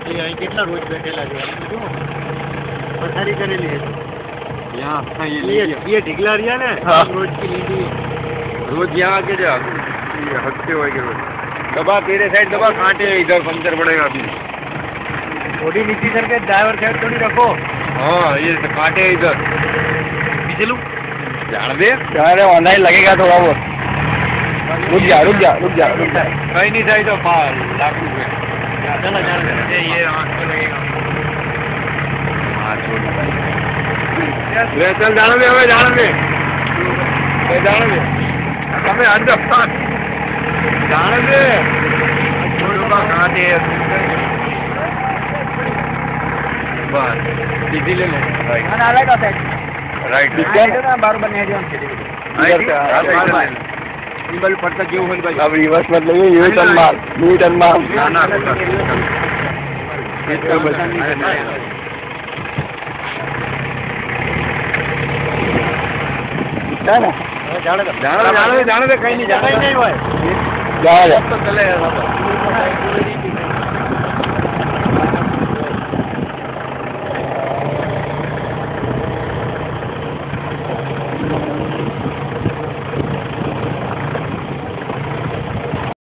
એ અહીં કેટલા રોજ બેઠેલા છે જુઓ પથારી કરેલી હતી यहाँ ये ढिगला रिया ने हाँ। रोज की लीडी रोज यहाँ आके जा ये हटते हुए के रोज दबा तेरे साइड दबा कांटे इधर पंचर पड़ेगा अभी थोड़ी नीचे करके ड्राइवर साइड थोड़ी रखो हाँ ये कांटे इधर पीछे लू जान दे अरे ऑनलाइन लगेगा थोड़ा बहुत रुक जा रुक जा रुक जा रुक जा कहीं नहीं चाहिए तो लाख रुपए चलो चलो ये आँख पे लगेगा हाँ छोड़ ले चल जाने दे हमें जाने दे जाने दे हमें अंदर जाने दे कहाँ दे बस सीधी ले राइट राइट बार बने सिंबल पड़ता क्यों हो भाई अब रिवर्स मतलब यू टर्न मार ना ना जाने दो जाने दे कहीं नहीं जाना ही नहीं भाई जा तो चले